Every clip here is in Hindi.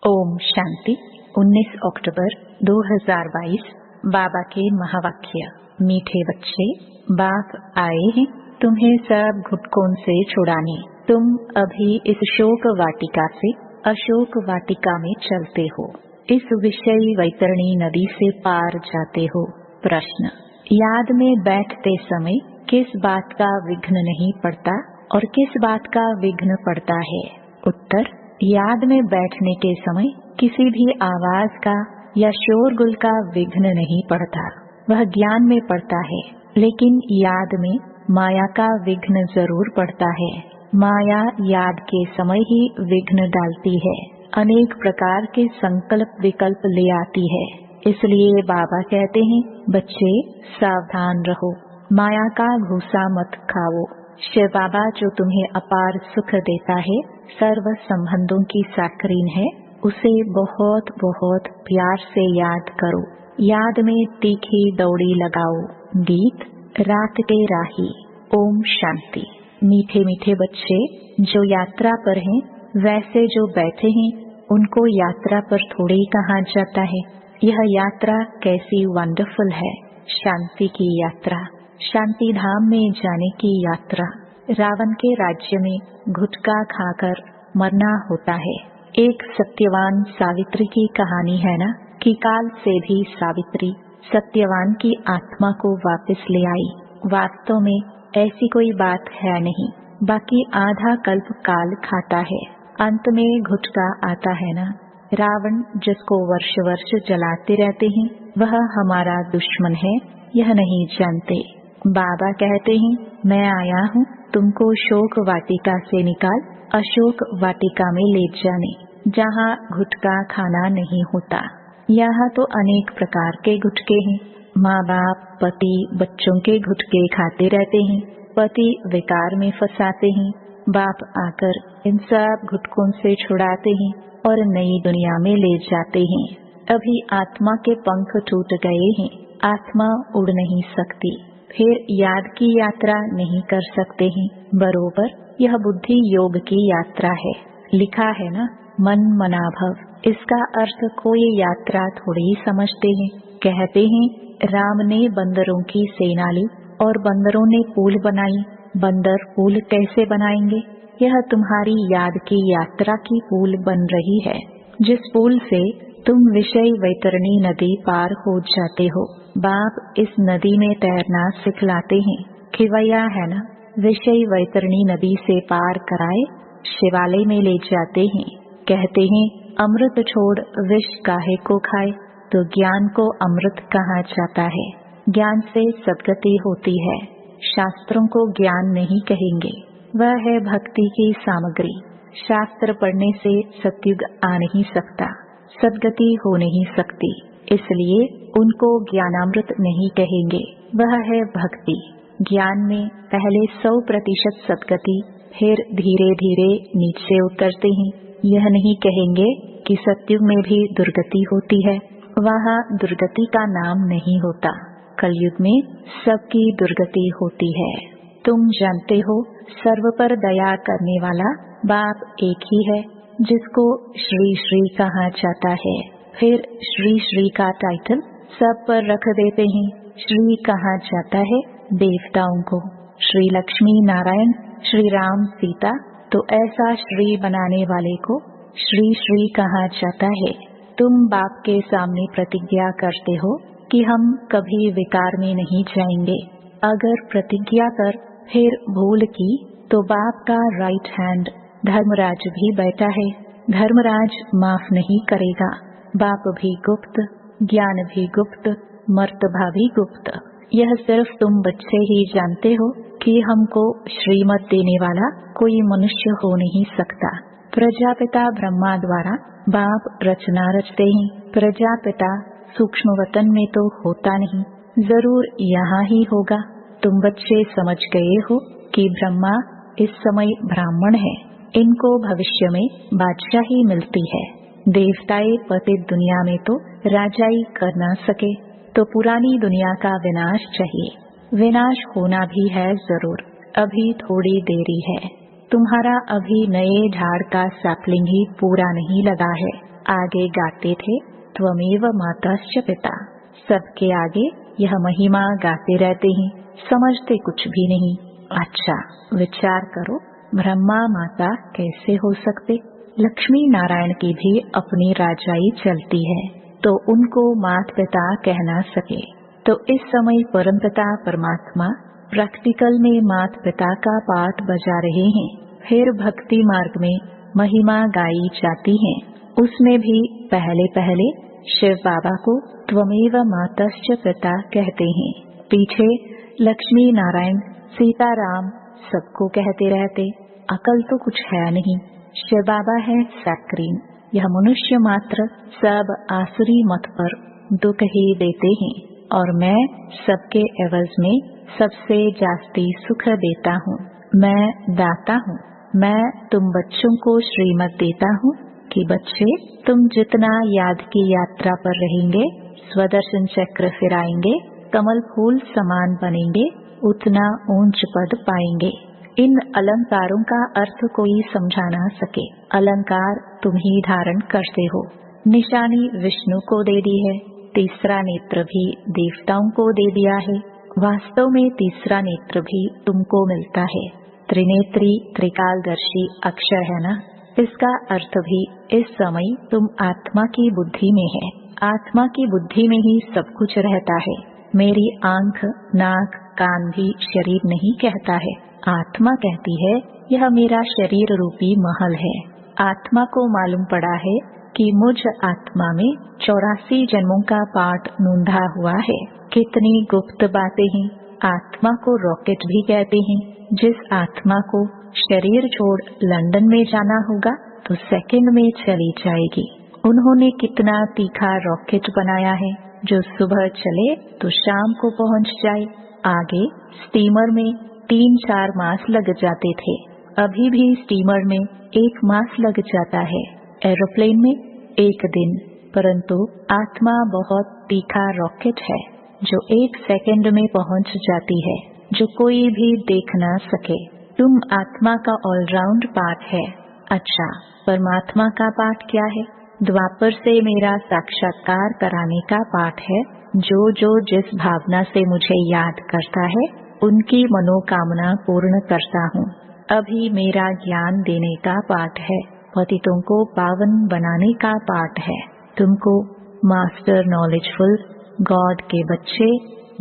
ओम शांति। 19 अक्टूबर 2022। बाबा के महावाक्य। मीठे बच्चे, बाप आए हैं तुम्हें सब घुटकों से छुड़ाने। तुम अभी इस शोक वाटिका से अशोक वाटिका में चलते हो, इस विषय वैतरणी नदी से पार जाते हो। प्रश्न, याद में बैठते समय किस बात का विघ्न नहीं पड़ता और किस बात का विघ्न पड़ता है? उत्तर, याद में बैठने के समय किसी भी आवाज का या शोरगुल का विघ्न नहीं पड़ता, वह ज्ञान में पड़ता है। लेकिन याद में माया का विघ्न जरूर पड़ता है। माया याद के समय ही विघ्न डालती है, अनेक प्रकार के संकल्प विकल्प ले आती है। इसलिए बाबा कहते हैं, बच्चे सावधान रहो, माया का घूसा मत खाओ। शिव बाबा जो तुम्हें अपार सुख देता है, सर्व संबंधों की साकरीन है, उसे बहुत बहुत प्यार से याद करो। याद में तीखी दौड़ी लगाओ। गीत रात के राही। ओम शांति। मीठे मीठे बच्चे जो यात्रा पर हैं, वैसे जो बैठे हैं उनको यात्रा पर थोड़े ही कहा जाता है। यह यात्रा कैसी वंडरफुल है, शांति की यात्रा, शांति धाम में जाने की यात्रा। रावण के राज्य में गुटखा खाकर मरना होता है। एक सत्यवान सावित्री की कहानी है ना, कि काल से भी सावित्री सत्यवान की आत्मा को वापस ले आई। वास्तव में ऐसी कोई बात है नहीं, बाकी आधा कल्प काल खाता है, अंत में गुटखा आता है ना। रावण जिसको वर्ष वर्ष जलाते रहते हैं, वह हमारा दुश्मन है, यह नहीं जानते। बाबा कहते हैं, मैं आया हूँ तुमको शोक वाटिका से निकाल अशोक वाटिका में ले जाने, जहाँ गुटखा खाना नहीं होता। यहाँ तो अनेक प्रकार के गुटखे हैं। माँ बाप पति बच्चों के गुटखे खाते रहते हैं, पति विकार में फंसाते हैं, बाप आकर इन सब गुटकों से छुड़ाते हैं और नई दुनिया में ले जाते हैं। अभी आत्मा के पंख टूट गए हैं, आत्मा उड़ नहीं सकती, फिर याद की यात्रा नहीं कर सकते हैं। बरोबर यह बुद्धि योग की यात्रा है। लिखा है ना, मन मनाभव। इसका अर्थ कोई यात्रा थोड़ी ही समझते हैं। कहते हैं, राम ने बंदरों की सेना ली और बंदरों ने पुल बनाई। बंदर पुल कैसे बनाएंगे? यह तुम्हारी याद की यात्रा की पुल बन रही है, जिस पुल से तुम विषय वैतरणी नदी पार हो जाते हो। बाप इस नदी में तैरना सिखलाते हैं। खिवैया है ना, विषय वैतरणी नदी से पार कराए शिवालय में ले जाते हैं। कहते हैं, अमृत छोड़ विष काहे को खाए? तो ज्ञान को अमृत कहा जाता है। ज्ञान से सद्गति होती है। शास्त्रों को ज्ञान नहीं कहेंगे, वह है भक्ति की सामग्री। शास्त्र पढ़ने से सत्युग आ नहीं सकता, सद्गति हो नहीं सकती, इसलिए उनको ज्ञानामृत नहीं कहेंगे, वह है भक्ति। ज्ञान में पहले 100% सद्गति, फिर धीरे धीरे नीचे उतरते हैं। यह नहीं कहेंगे कि सत्युग में भी दुर्गति होती है, वहाँ दुर्गति का नाम नहीं होता। कलयुग में सबकी दुर्गति होती है। तुम जानते हो, सर्व पर दया करने वाला बाप एक ही है, जिसको श्री श्री कहा जाता है। फिर श्री श्री का टाइटल सब पर रख देते हैं। श्री कहा जाता है देवताओं को, श्री लक्ष्मी नारायण, श्री राम सीता, तो ऐसा श्री बनाने वाले को श्री श्री कहा जाता है। तुम बाप के सामने प्रतिज्ञा करते हो कि हम कभी विकार में नहीं जाएंगे। अगर प्रतिज्ञा कर फिर भूल की, तो बाप का राइट हैंड धर्मराज भी बैठा है, धर्मराज माफ नहीं करेगा। बाप भी गुप्त, ज्ञान भी गुप्त, मर्तबा भी गुप्त। यह सिर्फ तुम बच्चे ही जानते हो कि हमको श्रीमत देने वाला कोई मनुष्य हो नहीं सकता। प्रजापिता ब्रह्मा द्वारा बाप रचना रचते हैं। प्रजापिता सूक्ष्म वतन में तो होता नहीं, जरूर यहाँ ही होगा। तुम बच्चे समझ गए हो कि ब्रह्मा इस समय ब्राह्मण है, इनको भविष्य में बादशाही मिलती है। देवताएं पतित दुनिया में तो राजाई कर ना सके, तो पुरानी दुनिया का विनाश चाहिए। विनाश होना भी है जरूर, अभी थोड़ी देरी है। तुम्हारा अभी नए झाड़ का सैपलिंग ही पूरा नहीं लगा है। आगे गाते थे त्वमेव मातश्च पिता। सबके आगे यह महिमा गाते रहते हैं, समझते कुछ भी नहीं। अच्छा विचार करो, ब्रह्मा माता कैसे हो सकते? लक्ष्मी नारायण की भी अपनी राजाई चलती है, तो उनको माता पिता कहना सके। तो इस समय परमपिता परमात्मा प्रैक्टिकल में माता पिता का पाठ बजा रहे हैं। फिर भक्ति मार्ग में महिमा गाई जाती है, उसमें भी पहले पहले शिव बाबा को त्वमेव मातश्च पिता कहते हैं। पीछे लक्ष्मी नारायण सीताराम सबको कहते रहते। अकल तो कुछ है नहीं। शिव बाबा है सैक्रीन, यह मनुष्य मात्र सब आसुरी मत पर दुख ही देते हैं, और मैं सबके एवज में सबसे जास्ती सुख देता हूँ। मैं दाता हूँ। मैं तुम बच्चों को श्रीमत देता हूँ कि बच्चे तुम जितना याद की यात्रा पर रहेंगे, स्वदर्शन चक्र फिराएंगे, कमल फूल समान बनेंगे, उतना ऊंच पद पाएंगे। इन अलंकारों का अर्थ कोई समझा ना सके। अलंकार तुम ही धारण करते हो। निशानी विष्णु को दे दी है, तीसरा नेत्र भी देवताओं को दे दिया है। वास्तव में तीसरा नेत्र भी तुमको मिलता है। त्रिनेत्री त्रिकालदर्शी अक्षर है ना, इसका अर्थ भी इस समय तुम आत्मा की बुद्धि में है। आत्मा की बुद्धि में ही सब कुछ रहता है। मेरी आंख नाक कान भी शरीर नहीं कहता है, आत्मा कहती है यह मेरा शरीर रूपी महल है। आत्मा को मालूम पड़ा है कि मुझ आत्मा में 84 जन्मों का पाठ नूंधा हुआ है। कितनी गुप्त बातें हैं। आत्मा को रॉकेट भी कहते हैं। जिस आत्मा को शरीर छोड़ लंदन में जाना होगा तो सेकंड में चली जाएगी। उन्होंने कितना तीखा रॉकेट बनाया है, जो सुबह चले तो शाम को पहुंच जाए। आगे स्टीमर में 3-4 मास लग जाते थे, अभी भी स्टीमर में 1 मास लग जाता है, एरोप्लेन में 1 दिन। परंतु आत्मा बहुत तीखा रॉकेट है, जो 1 सेकंड में पहुंच जाती है, जो कोई भी देख ना सके। तुम आत्मा का ऑलराउंड पार्ट है। अच्छा, परमात्मा का पाठ क्या है? द्वापर से मेरा साक्षात्कार कराने का पाठ है। जो जो जिस भावना से मुझे याद करता है, उनकी मनोकामना पूर्ण करता हूँ। अभी मेरा ज्ञान देने का पाठ है। पतितों को पावन बनाने का पाठ है। तुमको मास्टर नॉलेजफुल गॉड के बच्चे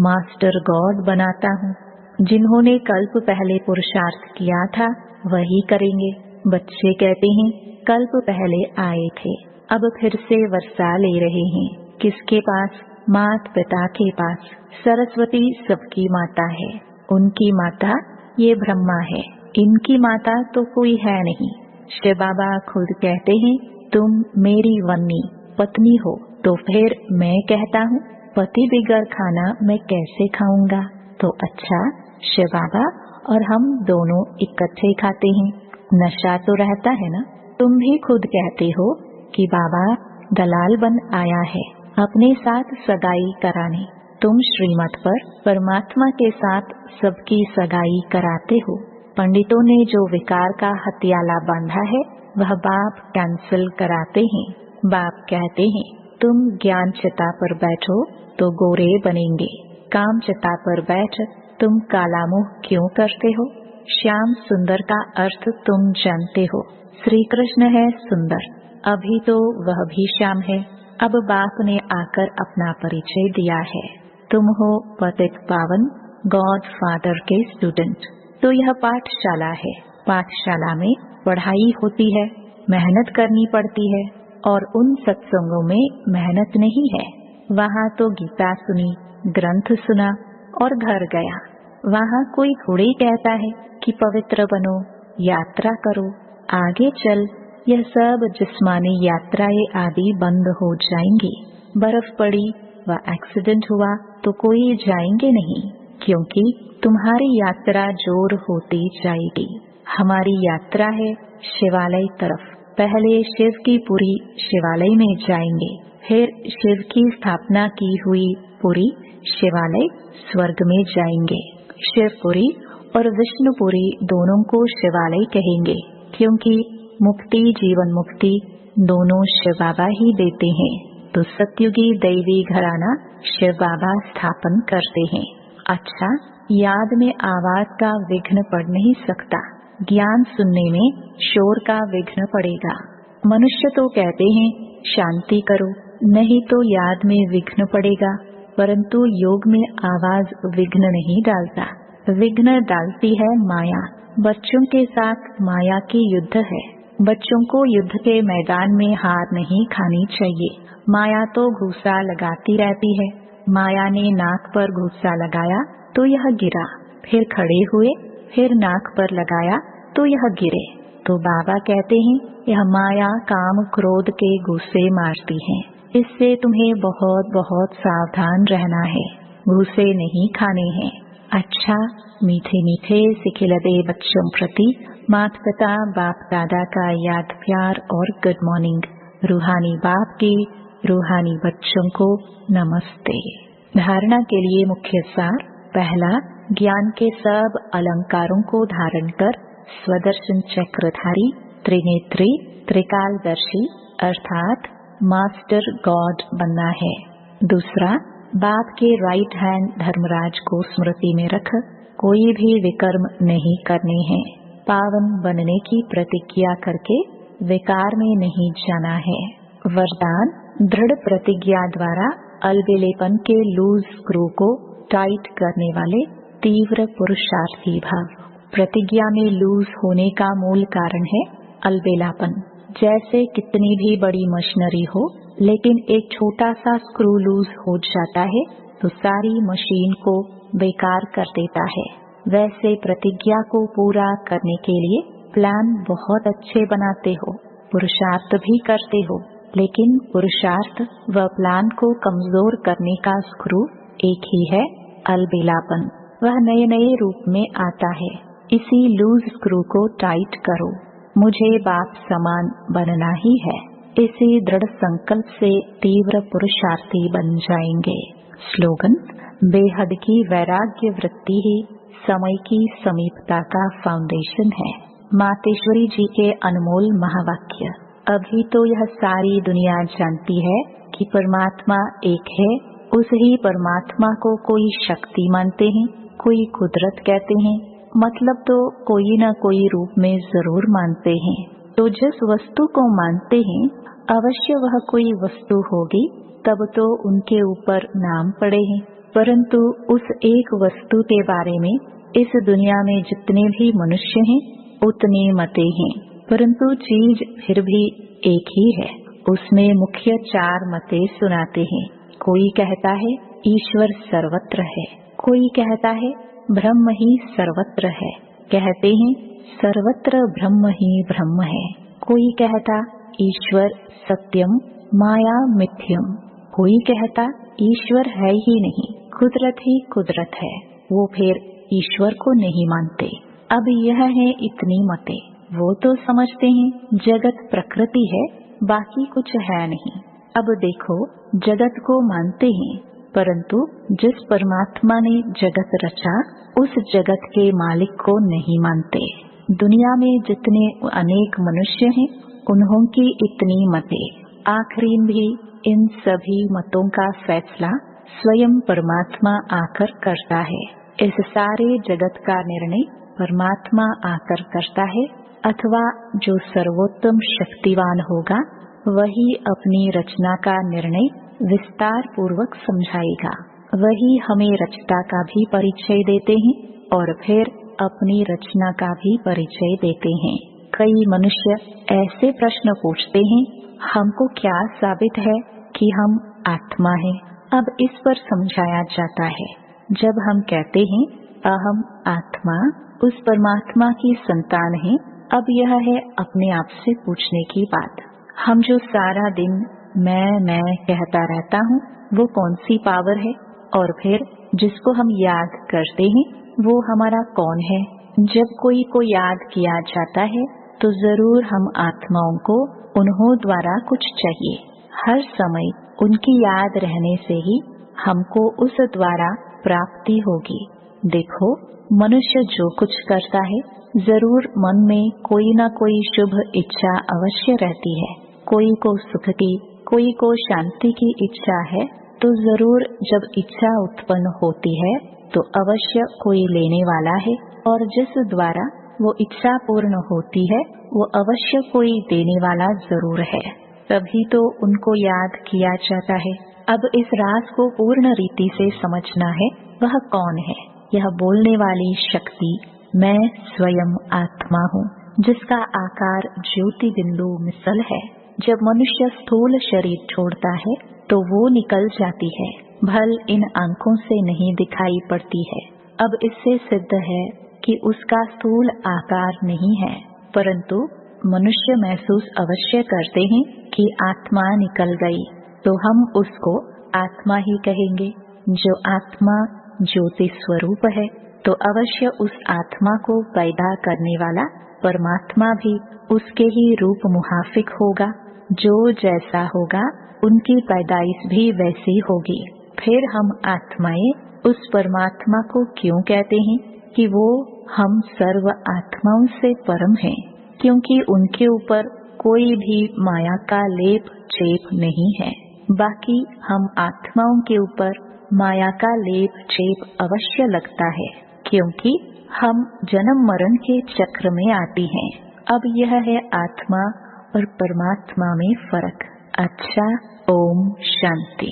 मास्टर गॉड बनाता हूँ। जिन्होंने कल्प पहले पुरुषार्थ किया था वही करेंगे। बच्चे कहते हैं कल्प पहले आए थे, अब फिर से वर्षा ले रहे हैं। किसके पास? माता पिता के पास। सरस्वती सबकी माता है। उनकी माता ये ब्रह्मा है, इनकी माता तो कोई है नहीं। शिव बाबा खुद कहते हैं तुम मेरी वन्नी पत्नी हो। तो फिर मैं कहता हूँ पति बिगड़ खाना मैं कैसे खाऊंगा? तो अच्छा, शिव बाबा और हम दोनों इकट्ठे खाते हैं, नशा तो रहता है ना। तुम भी खुद कहते हो कि बाबा दलाल बन आया है अपने साथ सगाई कराने। तुम श्रीमत पर परमात्मा के साथ सबकी सगाई कराते हो। पंडितों ने जो विकार का हथियाला बांधा है वह बाप कैंसिल कराते हैं। बाप कहते हैं तुम ज्ञान चिता पर बैठो तो गोरे बनेंगे, काम चिता पर बैठ तुम काला मुंह क्यों करते हो? श्याम सुंदर का अर्थ तुम जानते हो। श्री कृष्ण है सुंदर, अभी तो वह भी श्याम है। अब बाप ने आकर अपना परिचय दिया है। तुम हो पतित पावन गॉड फादर के स्टूडेंट। तो यह पाठशाला है। पाठशाला में पढ़ाई होती है, मेहनत करनी पड़ती है, और उन सत्संगों में मेहनत नहीं है। वहाँ तो गीता सुनी, ग्रंथ सुना और घर गया। वहाँ कोई थोड़ी कहता है कि पवित्र बनो, यात्रा करो, आगे चल। यह सब जिस्मानी यात्राएं आदि बंद हो जाएंगी। बर्फ पड़ी व एक्सीडेंट हुआ तो कोई जाएंगे नहीं, क्योंकि तुम्हारी यात्रा जोर होती जाएगी। हमारी यात्रा है शिवालय तरफ। पहले शिव की पुरी शिवालय में जाएंगे, फिर शिव की स्थापना की हुई पुरी शिवालय स्वर्ग में जाएंगे। शिवपुरी और विष्णुपुरी दोनों को शिवालय कहेंगे, क्योंकि मुक्ति जीवन मुक्ति दोनों शिव बाबा ही देते हैं। तो सतयुगी दैवी घराना शिव बाबा स्थापन करते हैं। अच्छा, याद में आवाज का विघ्न पड़ नहीं सकता, ज्ञान सुनने में शोर का विघ्न पड़ेगा। मनुष्य तो कहते हैं शांति करो, नहीं तो याद में विघ्न पड़ेगा, परंतु योग में आवाज विघ्न नहीं डालता। विघ्न डालती है माया। बच्चों के साथ माया की युद्ध है। बच्चों को युद्ध के मैदान में हार नहीं खानी चाहिए। माया तो घूसा लगाती रहती है। माया ने नाक पर घूसा लगाया तो यह गिरा, फिर खड़े हुए, फिर नाक पर लगाया तो यह गिरे। तो बाबा कहते हैं यह माया काम क्रोध के गुस्से मारती है, इससे तुम्हें बहुत बहुत सावधान रहना है, गुस्से नहीं खाने हैं। अच्छा, मीठे मीठे सिखिलदे बच्चों प्रति माता पिता बाप दादा का याद प्यार और गुड मॉर्निंग। रूहानी बाप की रूहानी बच्चों को नमस्ते। धारणा के लिए मुख्य सार। पहला, ज्ञान के सब अलंकारों को धारण कर स्वदर्शन चक्रधारी त्रिनेत्री त्रिकालदर्शी अर्थात मास्टर गॉड बनना है। दूसरा, बाप के राइट हैंड धर्मराज को स्मृति में रख कोई भी विकर्म नहीं करने हैं। पावन बनने की प्रतिज्ञा करके विकार में नहीं जाना है। वरदान, दृढ़ प्रतिज्ञा द्वारा अलबेलेपन के लूज स्क्रू को टाइट करने वाले तीव्र पुरुषार्थी भाव। प्रतिज्ञा में लूज होने का मूल कारण है अलबेलापन। जैसे कितनी भी बड़ी मशीनरी हो, लेकिन एक छोटा सा स्क्रू लूज हो जाता है तो सारी मशीन को बेकार कर देता है। वैसे प्रतिज्ञा को पूरा करने के लिए प्लान बहुत अच्छे बनाते हो, पुरुषार्थ भी करते हो, लेकिन पुरुषार्थ व प्लान को कमजोर करने का स्क्रू एक ही है, अलबेलापन। वह नए नए रूप में आता है। इसी लूज स्क्रू को टाइट करो। मुझे बाप समान बनना ही है। इसी दृढ़ संकल्प से तीव्र पुरुषार्थी बन जाएंगे। स्लोगन, बेहद की वैराग्य वृत्ति ही समय की समीपता का फाउंडेशन है। मातेश्वरी जी के अनमोल महावाक्य। अभी तो यह सारी दुनिया जानती है कि परमात्मा एक है। उस ही परमात्मा को कोई शक्ति मानते हैं, कोई कुदरत कहते हैं, मतलब तो कोई न कोई रूप में जरूर मानते हैं। तो जिस वस्तु को मानते हैं अवश्य वह कोई वस्तु होगी, तब तो उनके ऊपर नाम पड़े हैं। परंतु उस एक वस्तु के बारे में इस दुनिया में जितने भी मनुष्य हैं उतने मते हैं, परंतु चीज फिर भी एक ही है। उसमें मुख्य 4 मते सुनाते हैं। कोई कहता है ईश्वर सर्वत्र है, कोई कहता है ब्रह्म ही सर्वत्र है, कहते हैं सर्वत्र ब्रह्म ही ब्रह्म है। कोई कहता ईश्वर सत्यम माया मिथ्यम, कोई कहता ईश्वर है ही नहीं, कुदरत ही कुदरत है। वो फिर ईश्वर को नहीं मानते। अब यह है इतनी मते। वो तो समझते हैं जगत प्रकृति है, बाकी कुछ है नहीं। अब देखो, जगत को मानते हैं, परंतु जिस परमात्मा ने जगत रचा उस जगत के मालिक को नहीं मानते। दुनिया में जितने अनेक मनुष्य हैं उन्हों की इतनी मते। आखिरी भी इन सभी मतों का फैसला स्वयं परमात्मा आकर करता है। इस सारे जगत का निर्णय परमात्मा आकर करता है, अथवा जो सर्वोत्तम शक्तिवान होगा वही अपनी रचना का निर्णय विस्तार पूर्वक समझाएगा। वही हमें रचना का भी परिचय देते हैं और फिर अपनी रचना का भी परिचय देते हैं। कई मनुष्य ऐसे प्रश्न पूछते हैं, हमको क्या साबित है कि हम आत्मा है? अब इस पर समझाया जाता है। जब हम कहते हैं अहम आत्मा उस परमात्मा की संतान है, अब यह है अपने आप से पूछने की बात। हम जो सारा दिन मैं कहता रहता हूँ, वो कौन सी पावर है? और फिर जिसको हम याद करते हैं वो हमारा कौन है? जब कोई को याद किया जाता है तो जरूर हम आत्माओं को उन्हों द्वारा कुछ चाहिए। हर समय उनकी याद रहने से ही हमको उस द्वारा प्राप्ति होगी। देखो, मनुष्य जो कुछ करता है जरूर मन में कोई ना कोई शुभ इच्छा अवश्य रहती है। कोई को सुख की, कोई को शांति की इच्छा है, तो जरूर जब इच्छा उत्पन्न होती है तो अवश्य कोई लेने वाला है, और जिस द्वारा वो इच्छा पूर्ण होती है वो अवश्य कोई देने वाला जरूर है। तभी तो उनको याद किया जाता है। अब इस राज को पूर्ण रीति से समझना है, वह कौन है। यह बोलने वाली शक्ति मैं स्वयं आत्मा हूँ, जिसका आकार ज्योति बिंदु मिसल है। जब मनुष्य स्थूल शरीर छोड़ता है तो वो निकल जाती है, भल इन आंखों से नहीं दिखाई पड़ती है। अब इससे सिद्ध है कि उसका स्थूल आकार नहीं है, परंतु मनुष्य महसूस अवश्य करते हैं कि आत्मा निकल गई, तो हम उसको आत्मा ही कहेंगे। जो आत्मा ज्योति स्वरूप है, तो अवश्य उस आत्मा को पैदा करने वाला परमात्मा भी उसके ही रूप मुहाफिक होगा। जो जैसा होगा उनकी पैदाइश भी वैसी होगी। फिर हम आत्माएं उस परमात्मा को क्यों कहते हैं कि वो हम सर्व आत्माओं से परम हैं? क्योंकि उनके ऊपर कोई भी माया का लेप चेप नहीं है। बाकी हम आत्माओं के ऊपर माया का लेप चेप अवश्य लगता है, क्योंकि हम जन्म मरण के चक्र में आती हैं। अब यह है आत्मा और परमात्मा में फर्क। अच्छा, ओम शांति।